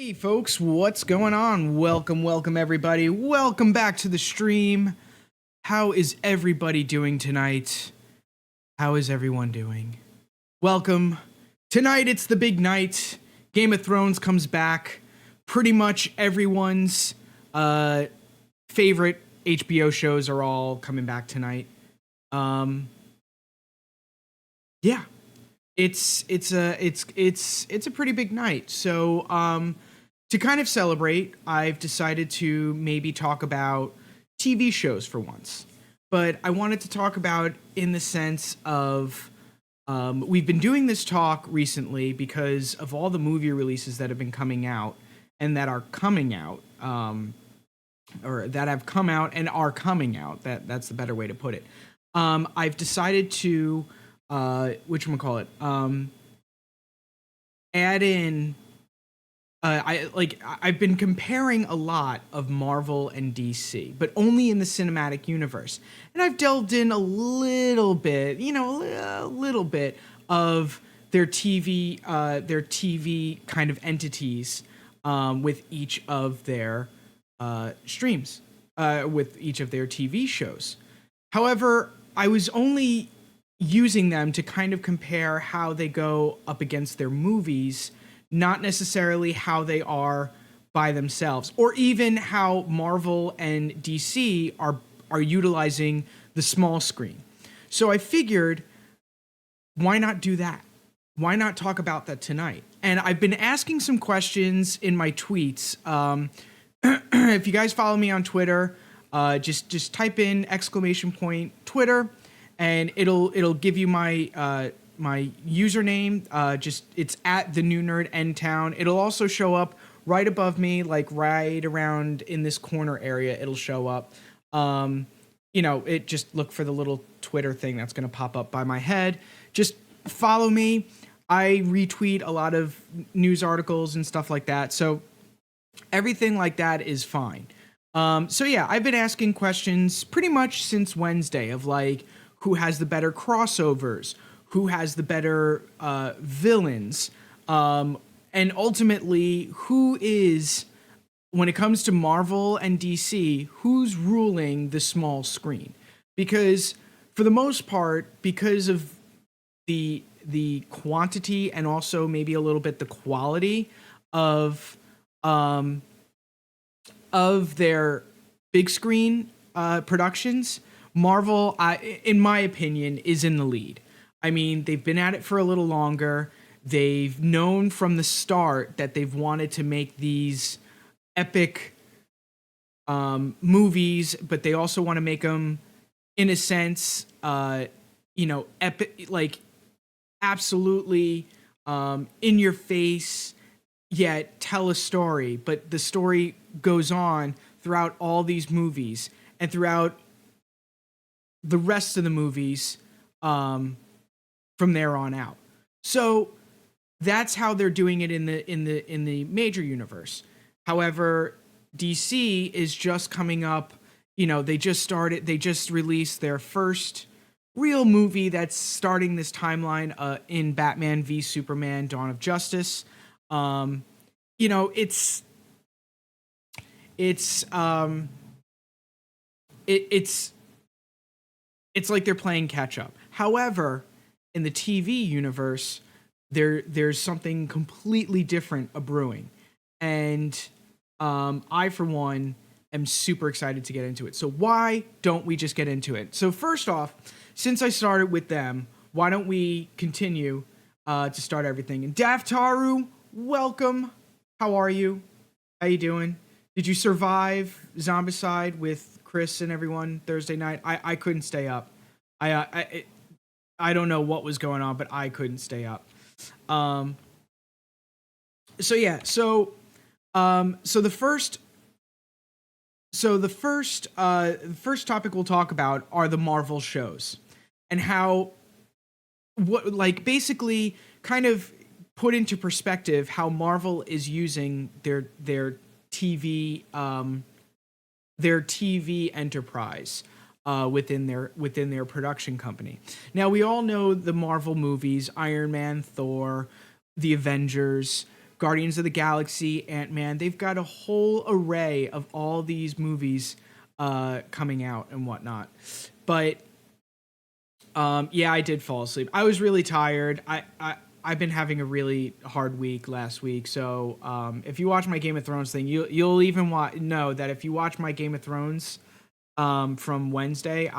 Hey folks, what's going on? Welcome everybody. Welcome back to the stream. How is everybody doing tonight? How is everyone doing? Welcome. Tonight it's the big night. Game of Thrones comes back. Pretty much everyone's favorite HBO shows are all coming back tonight. Yeah. It's a pretty big night. So to kind of celebrate, I've decided to maybe talk about TV shows for once. But I wanted to talk about in the sense of we've been doing this talk recently because of all the movie releases that have been coming out and that are coming out, or that have come out and are coming out. That's the better way to put it. I've decided to whatchamacallit, add in, I've been comparing a lot of Marvel and DC, but only in the cinematic universe. And I've delved in a little bit, a little bit of their TV kind of entities, with each of their streams, with each of their TV shows. However, I was only using them to kind of compare how they go up against their movies, not necessarily how they are by themselves, or even how Marvel and DC are utilizing the small screen. So I figured, why not do that? Why not talk about that tonight? And I've been asking some questions in my tweets. If you guys follow me on Twitter, just type in !Twitter. And it'll give you my my username. It's at the new nerd N Town. It'll also show up right above me, like right around in this corner area. It'll show up. It just look for the little Twitter thing that's gonna pop up by my head. Just follow me. I retweet a lot of news articles and stuff like that. So everything like that is fine. So yeah, I've been asking questions pretty much since Wednesday of like, who has the better crossovers, who has the better villains, and ultimately, who is, when it comes to Marvel and DC, who's ruling the small screen? Because for the most part, because of the quantity and also maybe a little bit the quality of their big screen productions, Marvel, in my opinion, is in the lead. I mean, they've been at it for a little longer. They've known from the start that they've wanted to make these epic movies, but they also want to make them, in a sense, epic, like absolutely in your face, yet tell a story. But the story goes on throughout all these movies and throughout the rest of the movies from there on out. So that's how they're doing it in the major universe. However, DC is just coming up. They just released their first real movie that's starting this timeline in Batman v Superman: Dawn of Justice. It's like they're playing catch up. However, in the TV universe, there's something completely different brewing, and I, for one, am super excited to get into it. So why don't we just get into it? So first off, since I started with them, why don't we continue to start everything? And Daftaru, welcome. How are you? How you doing? Did you survive Zombicide with Chris and everyone Thursday night? I couldn't stay up. I don't know what was going on, but I couldn't stay up. So the first topic we'll talk about are the Marvel shows and how, basically kind of put into perspective how Marvel is using their TV enterprise within their production company. Now, we all know the Marvel movies: Iron Man, Thor, the Avengers, Guardians of the Galaxy, Ant-Man. They've got a whole array of all these movies coming out and whatnot. But yeah, I did fall asleep. I was really tired. I've been having a really hard week last week. So if you watch my Game of Thrones thing, you'll even know that if you watch my Game of Thrones from Wednesday,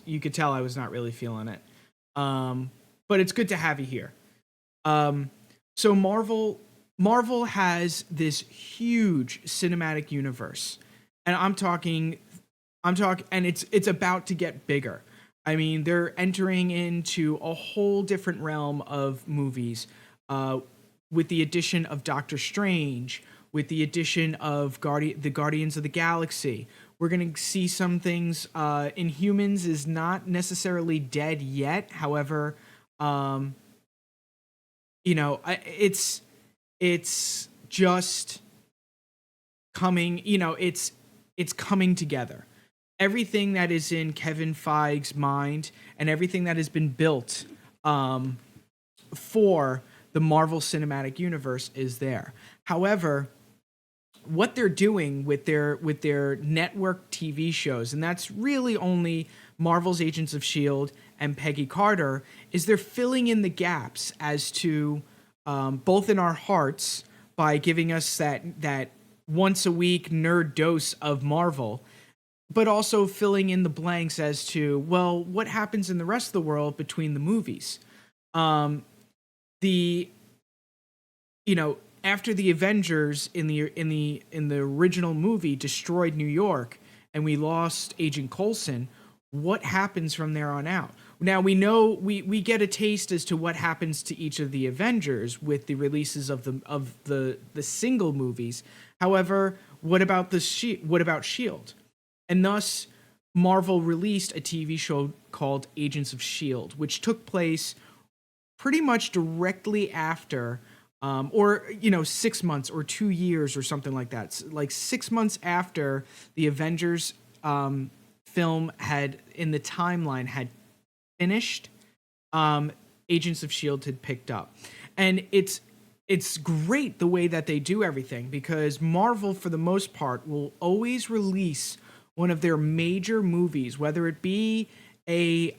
you could tell I was not really feeling it. But it's good to have you here. So Marvel has this huge cinematic universe, and I'm talking, and it's about to get bigger. I mean, they're entering into a whole different realm of movies, with the addition of Doctor Strange, with the addition of the Guardians of the Galaxy. We're gonna see some things. Inhumans is not necessarily dead yet. However, it's just coming. It's coming together. Everything that is in Kevin Feige's mind and everything that has been built for the Marvel Cinematic Universe is there. However, what they're doing with their network TV shows, and that's really only Marvel's Agents of S.H.I.E.L.D. and Peggy Carter, is they're filling in the gaps as to both in our hearts by giving us that once a week nerd dose of Marvel, but also filling in the blanks as to, well, what happens in the rest of the world between the movies. After the Avengers in the original movie destroyed New York and we lost Agent Coulson, what happens from there on out? Now we know we get a taste as to what happens to each of the Avengers with the releases of the single movies. However, what about S.H.I.E.L.D.? And thus, Marvel released a TV show called Agents of S.H.I.E.L.D., which took place pretty much directly after, 6 months or 2 years or something like that. Like 6 months after the Avengers film had, in the timeline, had finished, Agents of S.H.I.E.L.D. had picked up. And it's great the way that they do everything, because Marvel, for the most part, will always release one of their major movies, whether it be a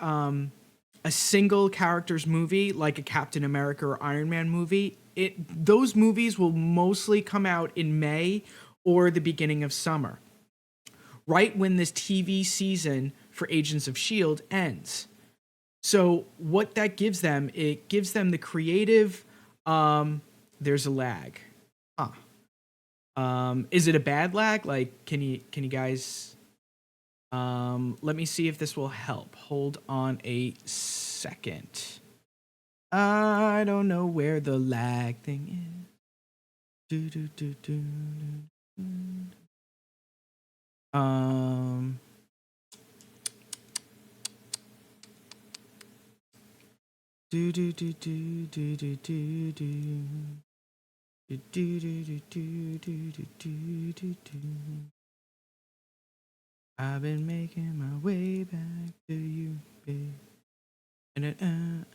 single character's movie like a Captain America or Iron Man movie. Those movies will mostly come out in May or the beginning of summer, right when this TV season for Agents of S.H.I.E.L.D. ends. So what that gives them, it gives them the creative. There's a lag. Is it a bad lag? Like, can you guys? Let me see if this will help. Hold on a second. I don't know where the lag thing is. I've been making my way back to you, babe. And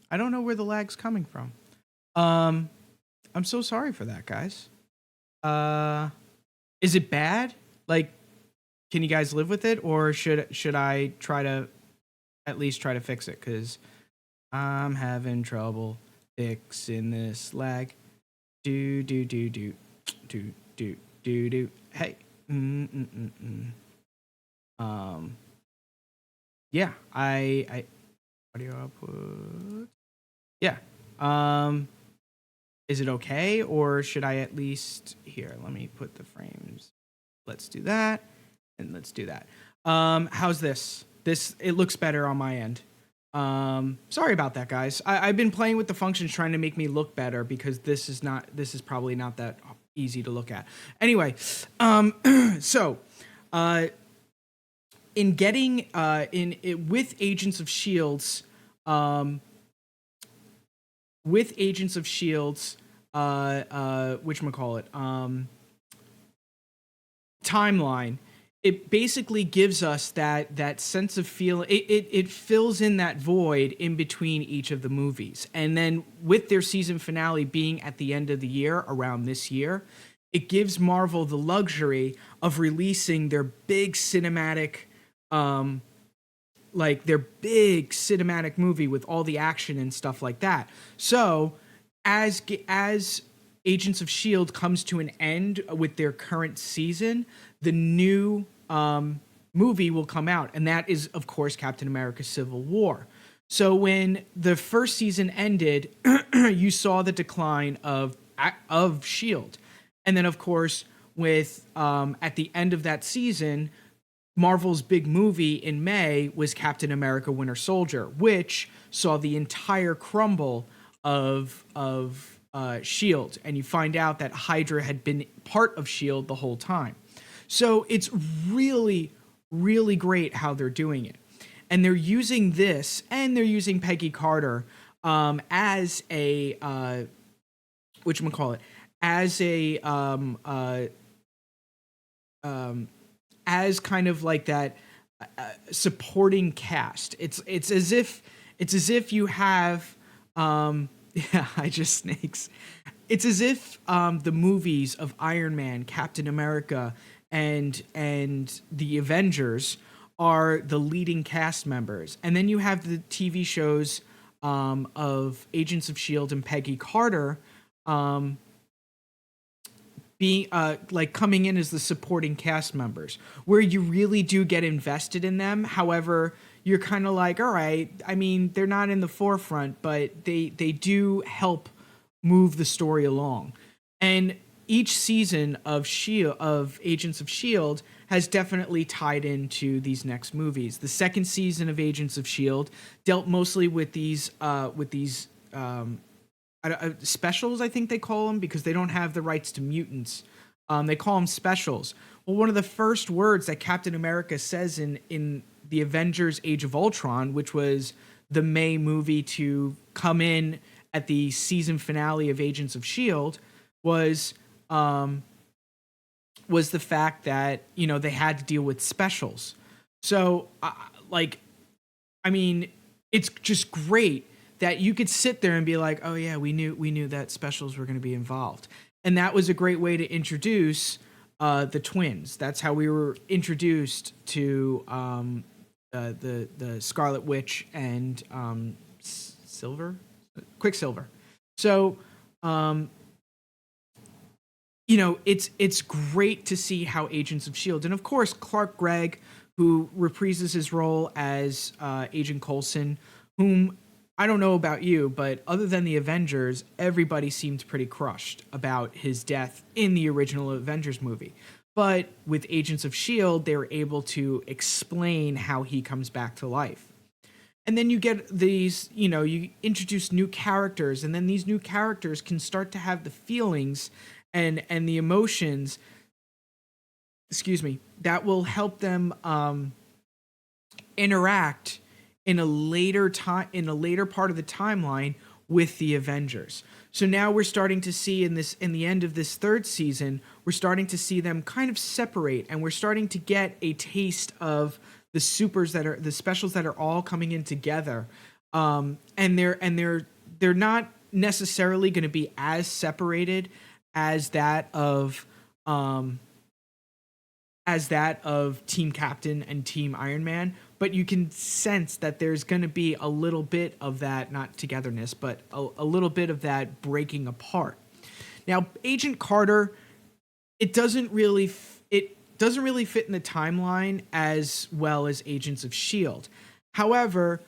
I don't know where the lag's coming from. I'm so sorry for that, guys. Is it bad? Like, can you guys live with it, or should I at least try to fix it? Because I'm having trouble fixing this lag. Do. Hey. Yeah, I audio output. Yeah. Is it okay, or should I at least here? Let me put the frames. Let's do that, and let's do that. How's this? It looks better on my end. Sorry about that, guys. I've been playing with the functions trying to make me look better, because this is probably not that easy to look at. Anyway, so in getting with Agents of S.H.I.E.L.D.'s whatchamacallit, timeline, it basically gives us that sense of feel. It fills in that void in between each of the movies, and then with their season finale being at the end of the year around this year, it gives Marvel the luxury of releasing their big cinematic, um, their big cinematic movie with all the action and stuff like that. So as Agents of Shield comes to an end with their current season, the new movie will come out, and that is, of course, Captain America: Civil War. So when the first season ended, you saw the decline of Shield, and then, of course, with at the end of that season, Marvel's big movie in May was Captain America: Winter Soldier, which saw the entire crumble of Shield, and you find out that Hydra had been part of Shield the whole time. So it's really, really great how they're doing it, and they're using this, and they're using Peggy Carter as a whatchamacallit, as a as kind of like that supporting cast. It's as if you have yeah, I just snakes. It's as if the movies of Iron Man, Captain America, and the Avengers are the leading cast members, and then you have the TV shows of Agents of Shield and Peggy Carter being coming in as the supporting cast members, where you really do get invested in them. However, you're kind of like, all right, I mean, they're not in the forefront, but they do help move the story along. And each season of Agents of Shield has definitely tied into these next movies. The second season of Agents of Shield dealt mostly with these specials, I think they call them, because they don't have the rights to mutants. They call them specials. Well, one of the first words that Captain America says in the Avengers: Age of Ultron, which was the May movie to come in at the season finale of Agents of Shield, was the fact that, you know, they had to deal with specials. So, I mean, it's just great that you could sit there and be like, oh yeah, we knew that specials were going to be involved, and that was a great way to introduce the twins. That's how we were introduced to the Scarlet Witch and Quicksilver. So, you know, it's great to see how Agents of Shield, and of course Clark Gregg, who reprises his role as Agent Coulson, whom I don't know about you, but other than the Avengers, everybody seemed pretty crushed about his death in the original Avengers movie. But with Agents of Shield, they were able to explain how he comes back to life. And then you get these, you know, you introduce new characters, and then these new characters can start to have the feelings and the emotions, excuse me, that will help them interact in a later part of the timeline with the Avengers. So now we're starting to see in the end of this third season, we're starting to see them kind of separate, and we're starting to get a taste of the specials that are all coming in together. And they're not necessarily going to be as separated as that of Team Captain and Team Iron Man, but you can sense that there's going to be a little bit of that, not togetherness, but a little bit of that breaking apart. Now, Agent Carter, it doesn't really fit in the timeline as well as Agents of Shield. However,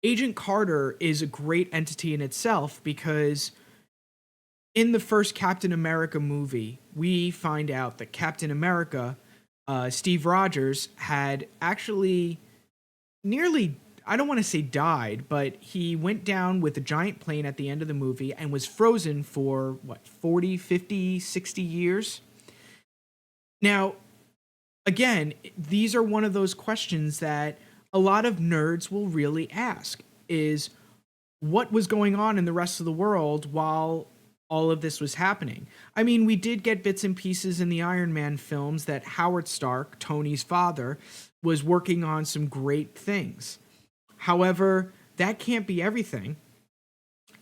Agent Carter is a great entity in itself, because in the first Captain America movie, we find out that Captain America, Steve Rogers, had actually nearly, I don't want to say died, but he went down with a giant plane at the end of the movie and was frozen for, 40, 50, 60 years? Now, again, these are one of those questions that a lot of nerds will really ask, is what was going on in the rest of the world while all of this was happening. I mean, we did get bits and pieces in the Iron Man films that Howard Stark, Tony's father, was working on some great things. However, that can't be everything.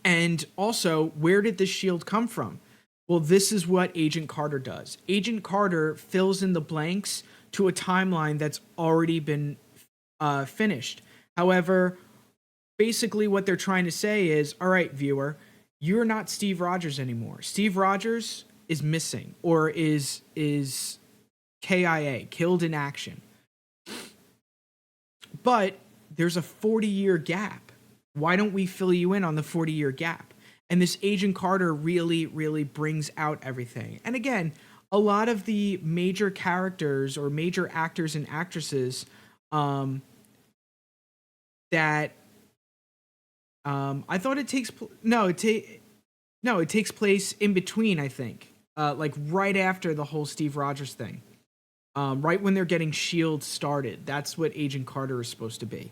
And also, where did the shield come from? Well, this is what Agent Carter does. Agent Carter fills in the blanks to a timeline that's already been finished. However, basically what they're trying to say is, all right, viewer, you're not Steve Rogers anymore. Steve Rogers is missing, or is KIA, killed in action. But there's a 40-year gap. Why don't we fill you in on the 40-year gap? And this Agent Carter really, really brings out everything. And again, a lot of the major characters or major actors and actresses that I thought it takes it takes place in between, I think. Like right after the whole Steve Rogers thing. Right when they're getting S.H.I.E.L.D. started. That's what Agent Carter is supposed to be.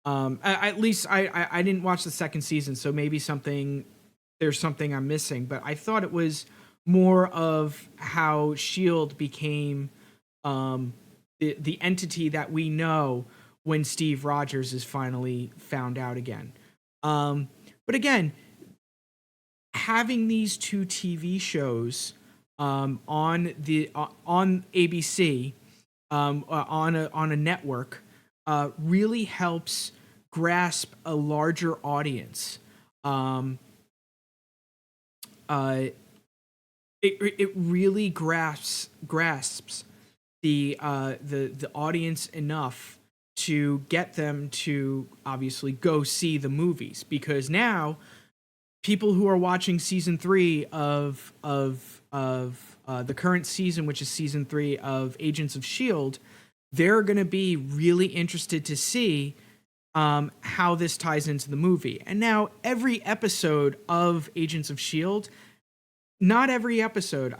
At least I didn't watch the second season, so maybe there's something I'm missing. But I thought it was more of how S.H.I.E.L.D. became the entity that we know when Steve Rogers is finally found out again. But again, having these two TV shows on ABC on a network really helps grasp a larger audience. It really grasps the audience enough to get them to obviously go see the movies, because now people who are watching season 3 of the current season, which is season 3 of Agents of S.H.I.E.L.D., they're going to be really interested to see how this ties into the movie. And now every episode of Agents of S.H.I.E.L.D., not every episode,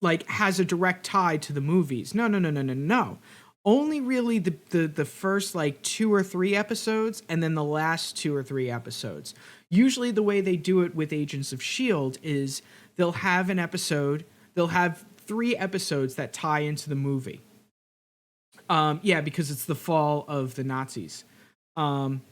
like has a direct tie to the movies. No. Only really the first like 2 or 3 episodes, and then the last 2 or 3 episodes. Usually the way they do it with Agents of S.H.I.E.L.D. is they'll have 3 episodes that tie into the movie. Because it's the fall of the Nazis. They'll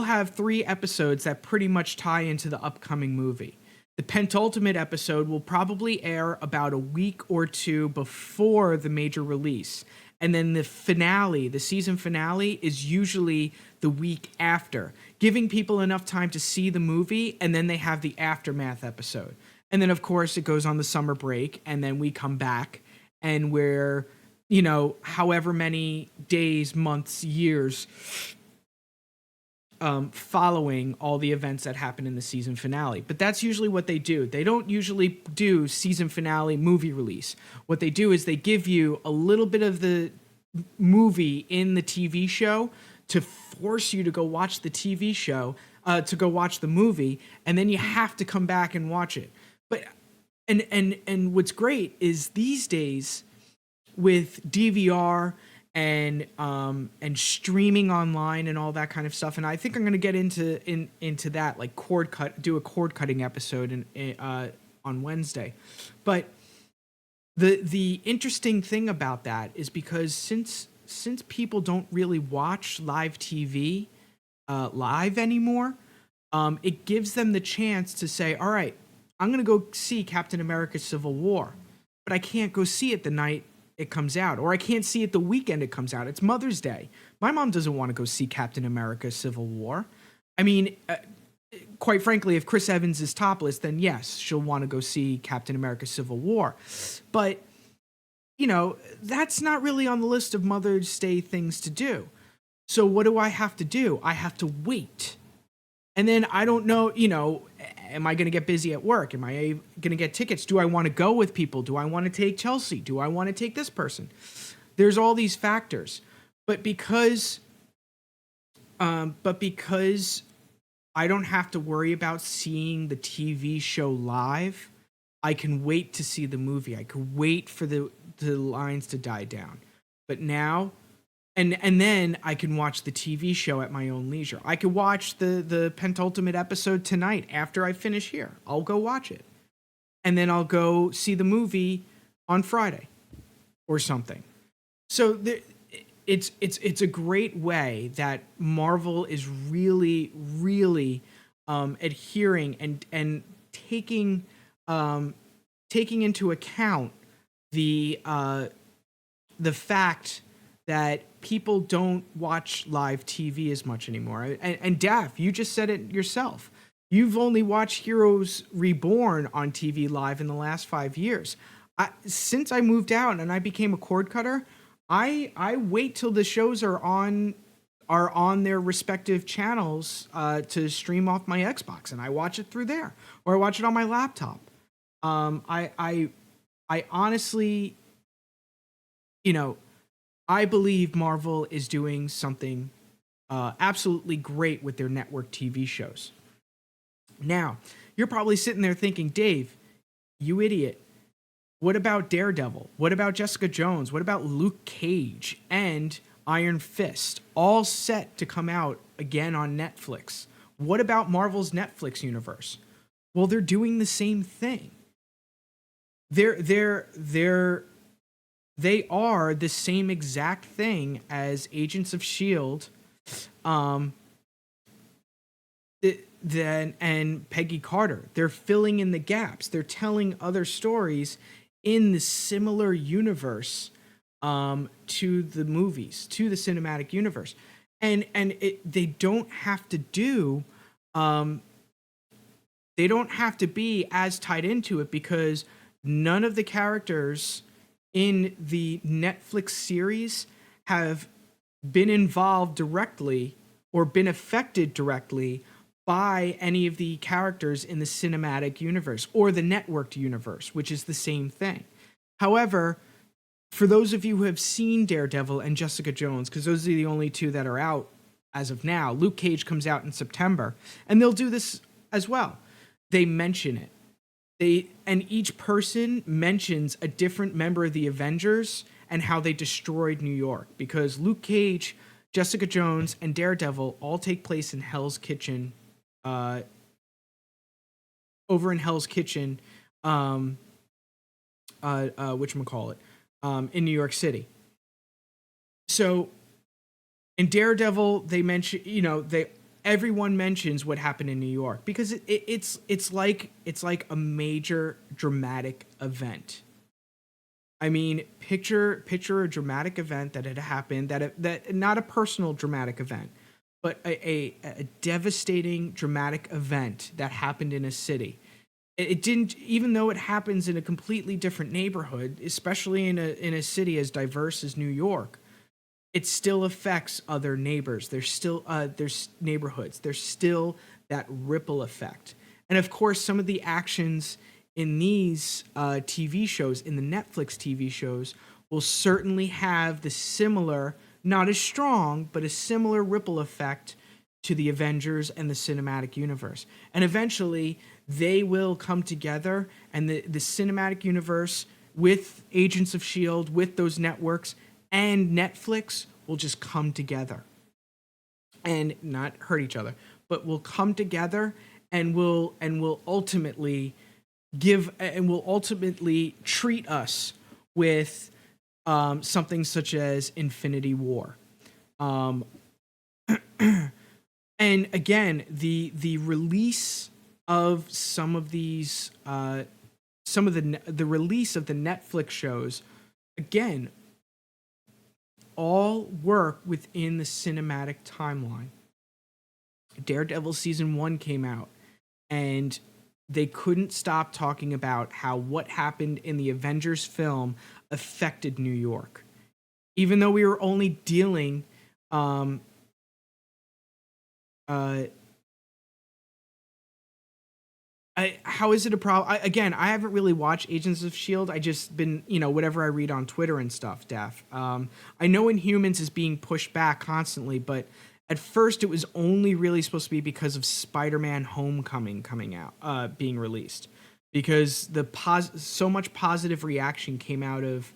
have 3 episodes that pretty much tie into the upcoming movie. The penultimate episode will probably air about a week or 2 before the major release. And then the finale, the season finale, is usually the week after, giving people enough time to see the movie, and then they have the aftermath episode. And then, of course, it goes on the summer break, and then we come back, and we're, however many days, months, years following all the events that happen in the season finale. But that's usually what they do. They don't usually do season finale movie release. What they do is they give you a little bit of the movie in the TV show to force you to go watch the TV show, to go watch the movie, and then you have to come back and watch it. But and what's great is these days with DVR and streaming online and all that kind of stuff. And I think I'm going to get into that, like do a cord cutting episode on Wednesday. But the interesting thing about that is because since people don't really watch live TV live anymore, it gives them the chance to say, all right, I'm going to go see Captain America Civil War, but I can't go see it the night it comes out, or I can't see it the weekend it comes out. It's Mother's Day. My mom doesn't want to go see Captain America Civil War. I mean, quite frankly, if Chris Evans is topless, then yes, she'll want to go see Captain America Civil War. But, that's not really on the list of Mother's Day things to do. So what do I have to do? I have to wait. And then I don't know, am I going to get busy at work? Am I going to get tickets? Do I want to go with people? Do I want to take Chelsea? Do I want to take this person? There's all these factors. But because I don't have to worry about seeing the TV show live, I can wait to see the movie. I can wait for the lines to die down. But now, and then I can watch the TV show at my own leisure. I could watch the penultimate episode tonight after I finish here. I'll go watch it. And then I'll go see the movie on Friday or something. So it's a great way that Marvel is really adhering and taking taking into account the fact that people don't watch live TV as much anymore. And Daff, you just said it yourself. You've only watched Heroes Reborn on TV live in the last 5 years. Since I moved out and I became a cord cutter, I wait till the shows are on their respective channels to stream off my Xbox, and I watch it through there, or I watch it on my laptop. I honestly, I believe Marvel is doing something absolutely great with their network TV shows. Now, you're probably sitting there thinking, Dave, you idiot. What about Daredevil? What about Jessica Jones? What about Luke Cage and Iron Fist, all set to come out again on Netflix? What about Marvel's Netflix universe? Well, they're doing the same thing. They are the same exact thing as Agents of S.H.I.E.L.D., and Peggy Carter. They're filling in the gaps. They're telling other stories in the similar universe to the movies, to the cinematic universe. And they don't have to do they don't have to be as tied into it, because none of the characters in the Netflix series have been involved directly or been affected directly by any of the characters in the cinematic universe or the networked universe, which is the same thing. However, for those of you who have seen Daredevil and Jessica Jones, because those are the only two that are out as of now, Luke Cage comes out in September, and they'll do this as well. They mention it. And each person mentions a different member of the Avengers and how they destroyed New York, because Luke Cage, Jessica Jones, and Daredevil all take place in Hell's Kitchen, over in Hell's Kitchen, whatchamacallit, in New York City. So in Daredevil, they mention, everyone mentions what happened in New York, because it's like a major dramatic event. I mean, picture a dramatic event that had happened, that not a personal dramatic event, but a devastating dramatic event that happened in a city. It didn't, even though it happens in a completely different neighborhood, especially in a city as diverse as New York, it still affects other neighbors. There's neighborhoods. There's still that ripple effect. And of course, some of the actions in these TV shows, in the Netflix TV shows, will certainly have the similar, not as strong, but a similar ripple effect to the Avengers and the cinematic universe. And eventually, they will come together, and the cinematic universe with Agents of S.H.I.E.L.D., with those networks, and Netflix will just come together and not hurt each other, but will come together and will ultimately treat us with something such as Infinity War. And again, the release of some of these, the release of the Netflix shows, again, all work within the cinematic timeline. Daredevil season 1 came out, and they couldn't stop talking about how what happened in the Avengers film affected New York. Even though we were only dealing how is it a problem? Again, I haven't really watched Agents of S.H.I.E.L.D. I just been, whatever I read on Twitter and stuff, Daff. I know Inhumans is being pushed back constantly, but at first it was only really supposed to be because of Spider-Man Homecoming coming out, being released. Because so much positive reaction came out of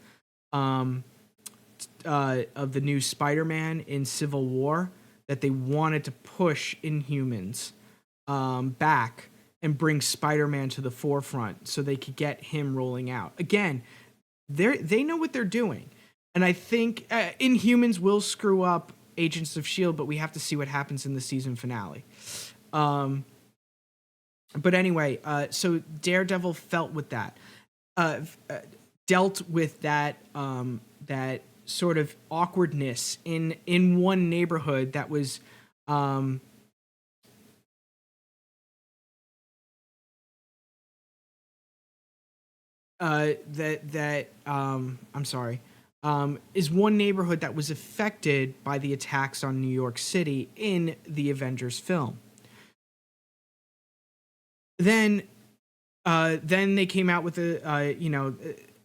of the new Spider-Man in Civil War that they wanted to push Inhumans back and bring Spider-Man to the forefront so they could get him rolling out. Again, they know what they're doing. And I think Inhumans will screw up Agents of S.H.I.E.L.D., but we have to see what happens in the season finale. But anyway, so Daredevil felt with that, dealt with that that sort of awkwardness in one neighborhood that was I'm sorry, is one neighborhood that was affected by the attacks on New York City in the Avengers film. Then they came out with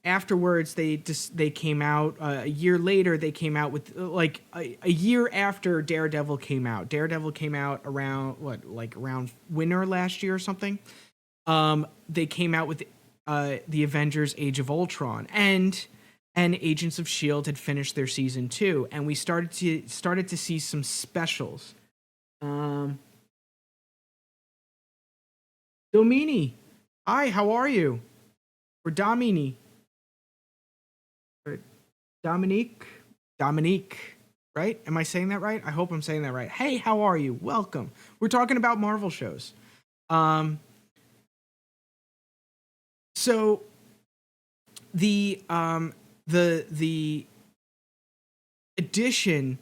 afterwards they came out a year later. They came out with a year after Daredevil came out. Daredevil came out around around winter last year or something. They came out with the Avengers: Age of Ultron, and Agents of S.H.I.E.L.D. had finished their season 2, and we started to see some specials. Domini, hi, how are you? Or Domini, or Dominique, right? Am I saying that right? I hope I'm saying that right. Hey, how are you? Welcome. We're talking about Marvel shows. So the addition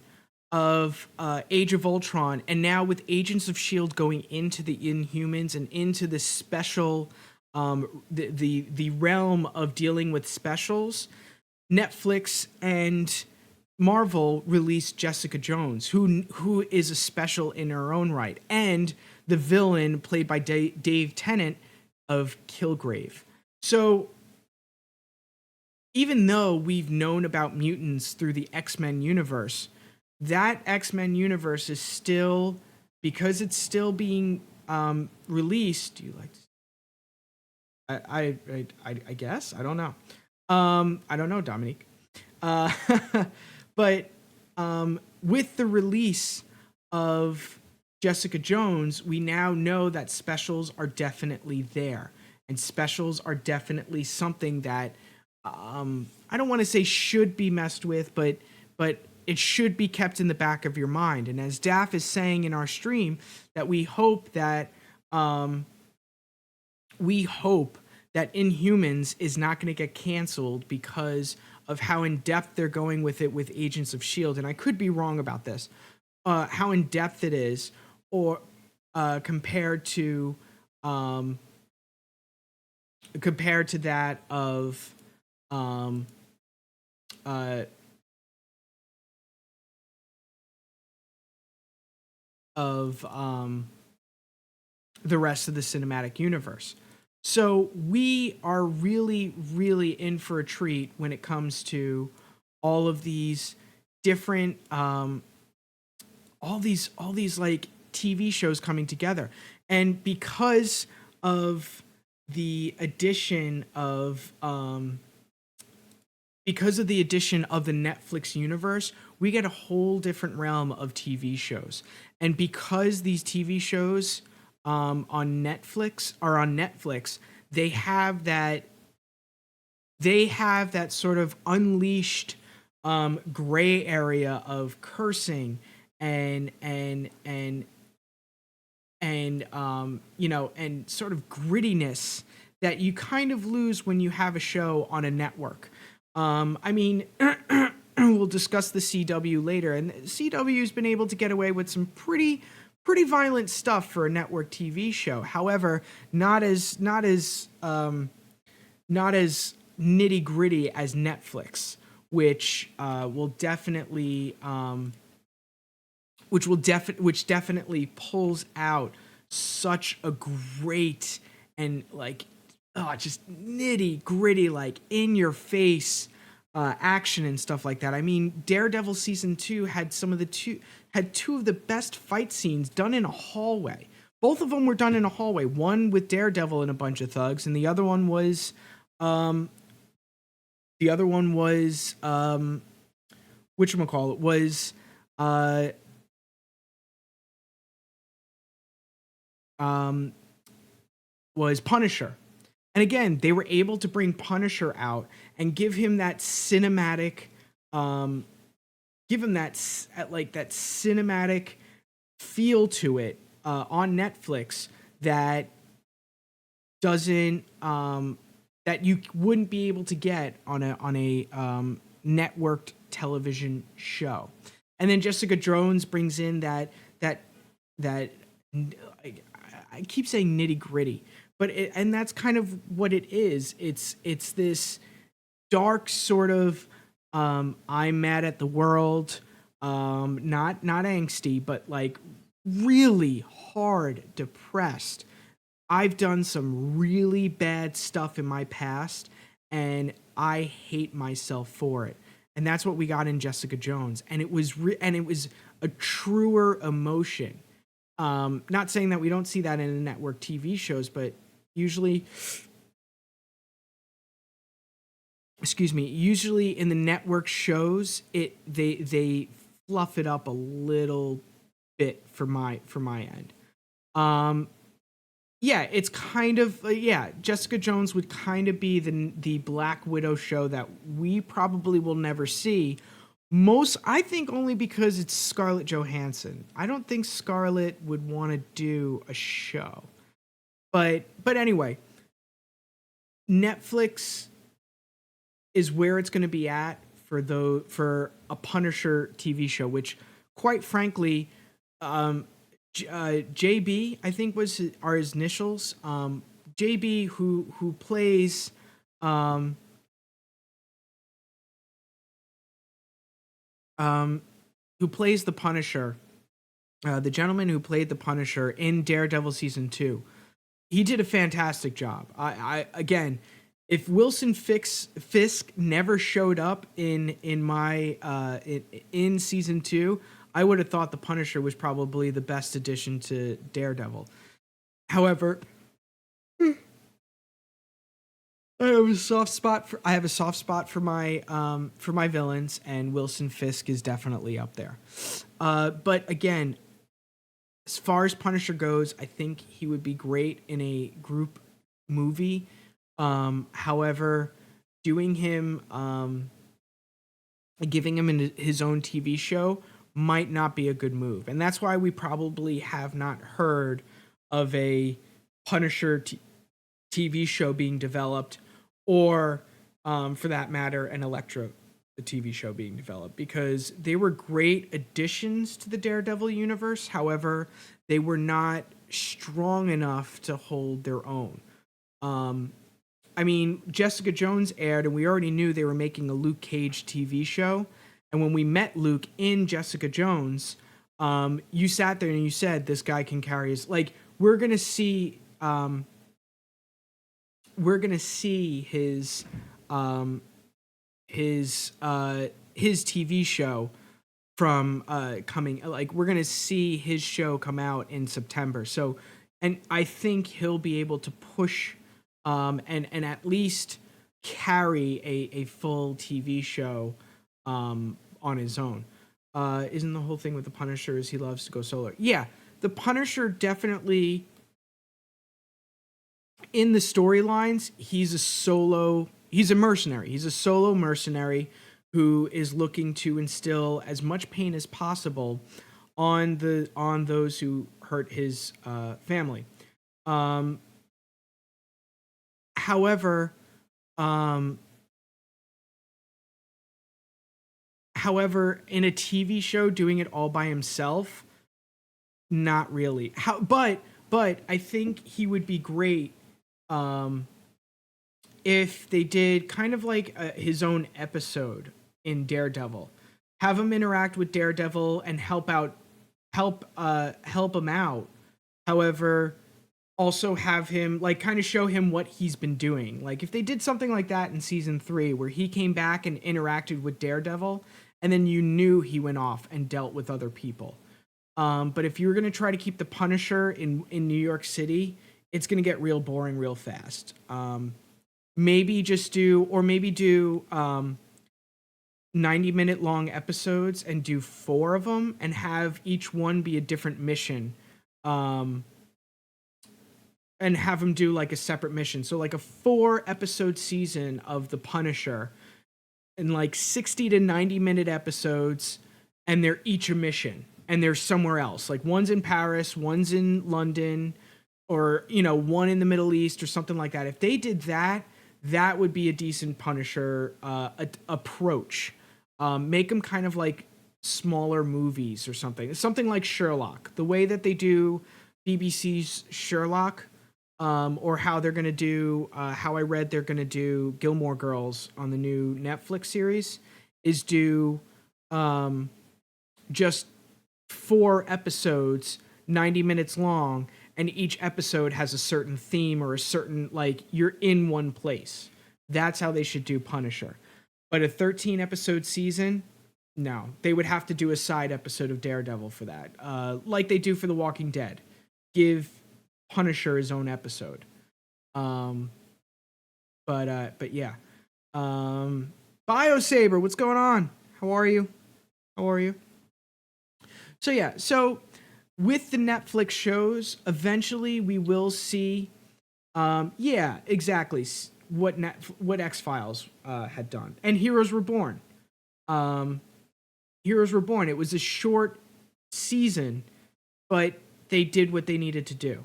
of Age of Ultron, and now with Agents of S.H.I.E.L.D. going into the Inhumans and into the special, the realm of dealing with specials, Netflix and Marvel released Jessica Jones, who is a special in her own right, and the villain played by Dave Tennant of Kilgrave. So even though we've known about mutants through the X-Men universe, that X-Men universe is still, because it's still being released. Do you like to, I guess, I don't know. I don't know, Dominique. But with the release of Jessica Jones, we now know that specials are definitely there, and specials are definitely something that I don't want to say should be messed with, but it should be kept in the back of your mind. And as Daff is saying in our stream, that we hope that Inhumans is not going to get canceled because of how in depth they're going with it with Agents of S.H.I.E.L.D. And I could be wrong about this, how in depth it is, or compared to that of the rest of the cinematic universe. So we are really, really in for a treat when it comes to all of these different, all these like TV shows coming together. And because of the addition of the Netflix universe, we get a whole different realm of TV shows. And because these TV shows on Netflix, they have that sort of unleashed gray area of cursing and sort of grittiness that you kind of lose when you have a show on a network. I mean, we'll discuss the CW later, and CW's been able to get away with some pretty violent stuff for a network TV show. However, not as nitty gritty as Netflix, which definitely pulls out such a great and just nitty gritty, like in your face action and stuff like that. I mean, Daredevil season 2 had two of the best fight scenes done in a hallway. Both of them were done in a hallway. One with Daredevil and a bunch of thugs, and the other one was whatchamacallit, uh, um, was Punisher. And again, they were able to bring Punisher out and give him that cinematic, um, give him that cinematic feel to it on Netflix that doesn't that you wouldn't be able to get on a networked television show. And then Jessica Jones brings in that that I keep saying nitty gritty, but and that's kind of what it is. It's this dark sort of I'm mad at the world, not angsty, but like really hard depressed. I've done some really bad stuff in my past, and I hate myself for it. And that's what we got in Jessica Jones, and it was a truer emotion. Not saying that we don't see that in the network TV shows, but usually, excuse me, usually in the network shows, they fluff it up a little bit for my end. Um, yeah, it's kind of yeah. Jessica Jones would kind of be the Black Widow show that we probably will never see. Most, I think, only because it's Scarlett Johansson. I don't think Scarlett would want to do a show. But anyway, Netflix is where it's going to be at for a Punisher TV show, which, quite frankly, um, JB, I think are his initials. JB, who plays um, um, who plays the Punisher, the gentleman who played the Punisher in Daredevil season 2. He did a fantastic job. I again, if Fisk never showed up in my in season 2, I would have thought the Punisher was probably the best addition to Daredevil. However, I have a soft spot for my villains, and Wilson Fisk is definitely up there. But again, as far as Punisher goes, I think he would be great in a group movie. However, doing him, giving him his own TV show might not be a good move. And that's why we probably have not heard of a Punisher TV show being developed, or, for that matter, an Elektra the TV show being developed, because they were great additions to the Daredevil universe. However, they were not strong enough to hold their own. I mean, Jessica Jones aired, and we already knew they were making a Luke Cage TV show. And when we met Luke in Jessica Jones, you sat there and you said, "This guy can carry his." Like, we're gonna see his TV show from coming, like we're gonna see his show come out in September. So, and I think he'll be able to push and at least carry a full TV show on his own. Isn't the whole thing with the Punisher is he loves to go solo? Yeah, the Punisher definitely, in the storylines, he's a mercenary. He's a solo mercenary who is looking to instill as much pain as possible on those who hurt his family. Um, however, um, in a TV show, doing it all by himself, not really. But I think he would be great if they did kind of like his own episode in Daredevil. Have him interact with Daredevil and help him out. However, also have him like kind of show him what he's been doing. Like if they did something like that in season 3 where he came back and interacted with Daredevil, and then you knew he went off and dealt with other people. But if you were going to try to keep the Punisher in New York City, it's going to get real boring real fast. Maybe do 90-minute long episodes and do 4 of them and have each one be a different mission. Um, and have them do like a separate mission. So like a 4 episode season of The Punisher in like 60 to 90-minute episodes, and they're each a mission and they're somewhere else. Like one's in Paris, one's in London, or one in the Middle East or something like that. If they did that, that would be a decent Punisher approach. Make them kind of like smaller movies or something like Sherlock. The way that they do BBC's Sherlock, or how they're gonna do, how I read they're gonna do Gilmore Girls on the new Netflix series, is do just 4 episodes, 90 minutes long, and each episode has a certain theme or a certain, like, you're in one place. That's how they should do Punisher. But a 13 episode season, no. They would have to do a side episode of Daredevil for that, like they do for The Walking Dead. Give Punisher his own episode. But yeah. BioSaber, what's going on? How are you? So yeah, so with the Netflix shows, eventually we will see, yeah, exactly, what X-Files had done. And Heroes Reborn. Heroes Reborn, it was a short season, but they did what they needed to do.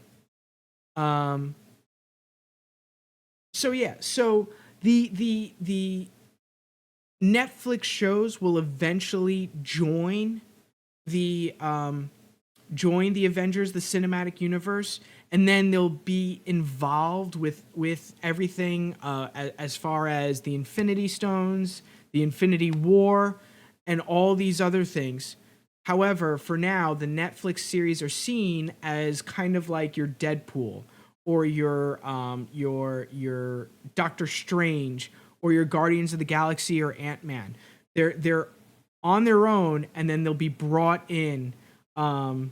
So yeah, so the Netflix shows will eventually join the Avengers, the cinematic universe, and then they'll be involved with everything, as far as the Infinity Stones, the Infinity War, and all these other things. However, for now, the Netflix series are seen as kind of like your Deadpool, or your Doctor Strange, or your Guardians of the Galaxy, or Ant-Man. They're on their own, and then they'll be brought in. They'll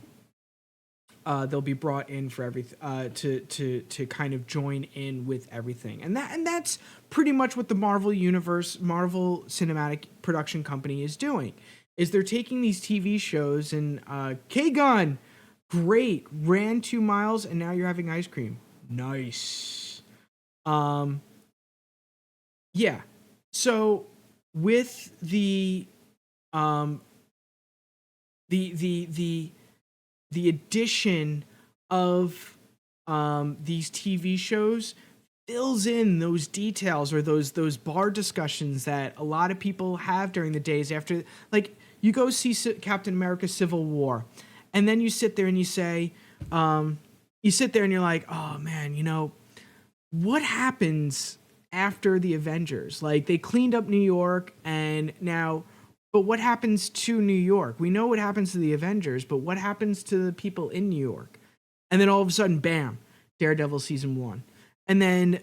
be brought in for everything, to kind of join in with everything, and that's pretty much what the Marvel Cinematic Production Company is doing. Is they're taking these TV shows and K-Gun, great, ran 2 miles and now you're having ice cream. Nice. Yeah. So with the addition of these TV shows fills in those details, or those bar discussions that a lot of people have during the days after. Like, you go see Captain America Civil War, and then you sit there and you say, you're like, oh man, what happens after the Avengers? Like, they cleaned up New York, and now, but what happens to New York? We know what happens to the Avengers, but what happens to the people in New York? And then all of a sudden, bam, Daredevil season 1. And then,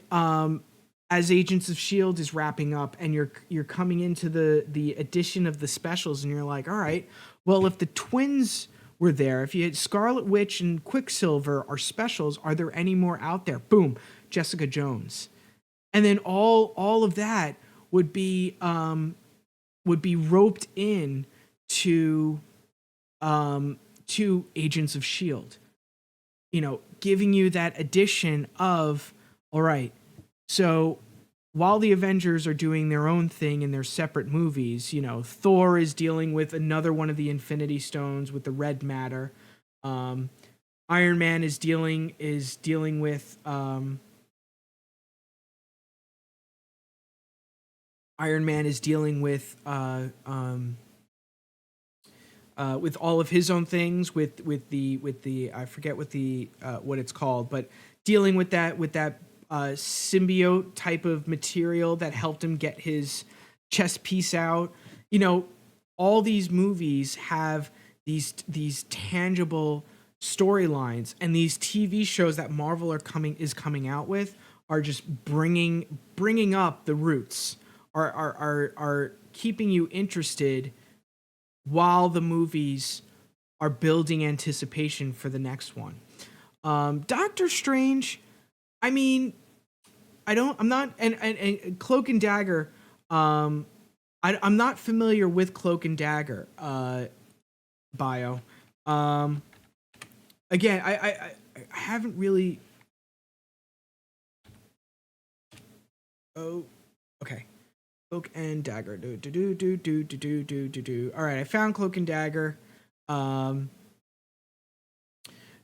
as Agents of S.H.I.E.L.D. is wrapping up, and you're coming into the addition of the specials, and you're like, all right, well, if the twins were there, if you had Scarlet Witch and Quicksilver are specials, are there any more out there? Boom, Jessica Jones. And then all of that would be roped in to Agents of S.H.I.E.L.D., giving you that addition of, all right, so while the Avengers are doing their own thing in their separate movies, Thor is dealing with another one of the Infinity Stones with the red matter. Iron Man is dealing with with all of his own things, with the I forget what it's called, but dealing with that symbiote type of material that helped him get his chest piece out. All these movies have these tangible storylines, and these TV shows that Marvel is coming out with are just bringing up the roots, are keeping you interested while the movies are building anticipation for the next one. Doctor Strange, I mean, I'm not, and Cloak and Dagger, I'm not familiar with Cloak and Dagger bio. Um, Again, I haven't really. Oh, okay. Cloak and Dagger. Do do do do do do do do do do. All right, I found Cloak and Dagger. Um,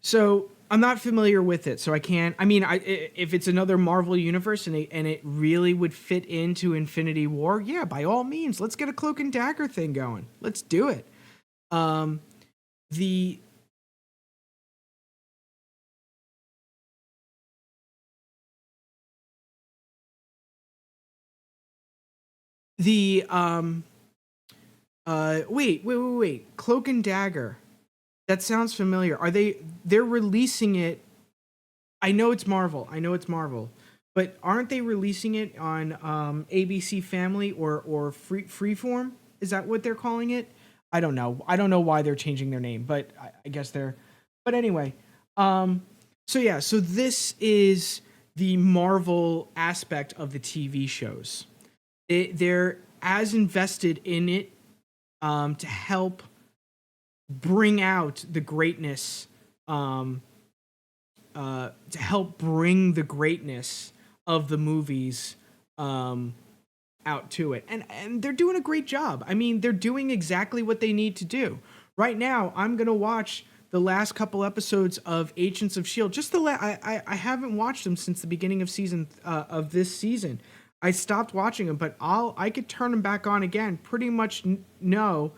so I'm not familiar with it, so I can't. I mean, if it's another Marvel universe and it really would fit into Infinity War, yeah, by all means, let's get a Cloak and Dagger thing going. Let's do it. Um, the the wait. Cloak and Dagger. That sounds familiar. They're releasing it. I know it's Marvel. I know it's Marvel. But aren't they releasing it on ABC Family or Freeform? Is that what they're calling it? I don't know. I don't know why they're changing their name, but I guess they're. But anyway, so yeah, so this is the Marvel aspect of the TV shows. They're as invested in it to help bring out the greatness, to help bring the greatness of the movies out to it, and they're doing a great job. I mean, they're doing exactly what they need to do. Right now, I'm gonna watch the last couple episodes of Agents of Shield. Just I haven't watched them since the beginning of season of this season. I stopped watching them, but I could turn them back on again. Pretty much know.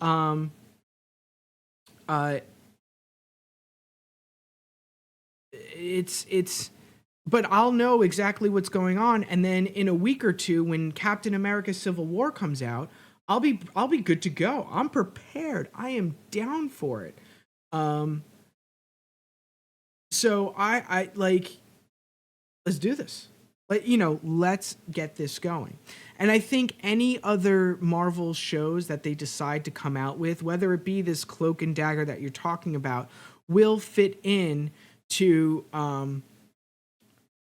Uh, it's but I'll know exactly what's going on, and then in a week or two when Captain America Civil War comes out, I'll be good to go. I'm prepared. I am down for it. Um so I like, let's do this. Let's get this going. And I think any other Marvel shows that they decide to come out with, whether it be this Cloak and Dagger that you're talking about, will fit in to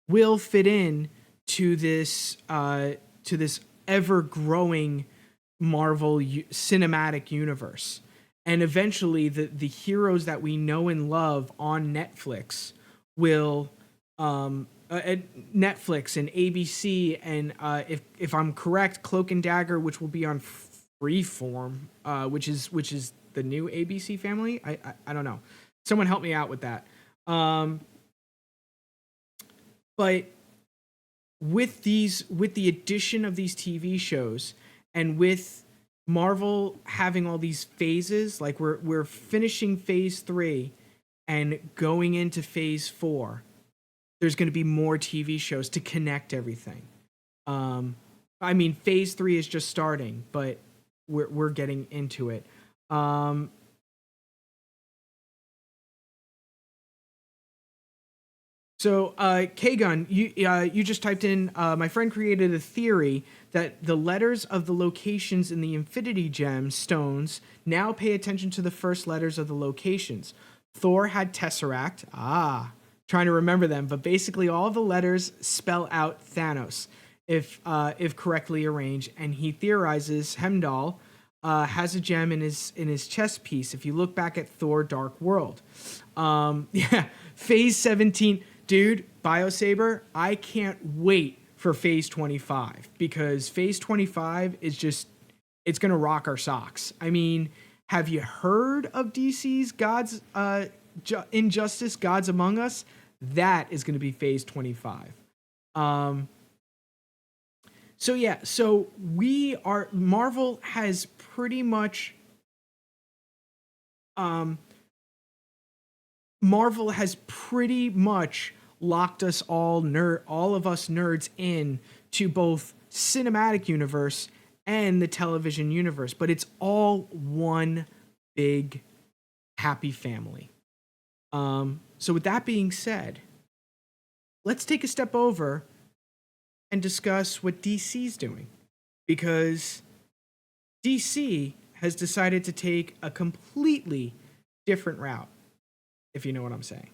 will fit in to this ever growing cinematic universe. And eventually the heroes that we know and love on Netflix will Netflix and ABC and if I'm correct, Cloak and Dagger, which will be on Freeform, which is the new ABC Family. I don't know. Someone help me out with that. But with the addition of these TV shows, and with Marvel having all these phases, like we're finishing phase 3 and going into phase 4, there's going to be more TV shows to connect everything. I mean, phase 3 is just starting, but we're getting into it. So, K-Gun, you just typed in, my friend created a theory that the letters of the locations in the Infinity Gem stones now pay attention to the first letters of the locations. Thor had Tesseract. Trying to remember them, but basically all the letters spell out Thanos if correctly arranged, and he theorizes Hemdall has a gem in his chest piece. If you look back at Thor: Dark World, yeah, Phase 17, dude, BioSaber. I can't wait for Phase 25 because Phase 25 is just, it's gonna rock our socks. I mean, have you heard of DC's Gods Injustice, Gods Among Us? That is going to be Phase 25. So yeah, so Marvel has pretty much locked us all of us nerds in to both cinematic universe and the television universe, but it's all one big happy family. So with that being said, let's take a step over and discuss what DC's doing, because DC has decided to take a completely different route, if you know what I'm saying.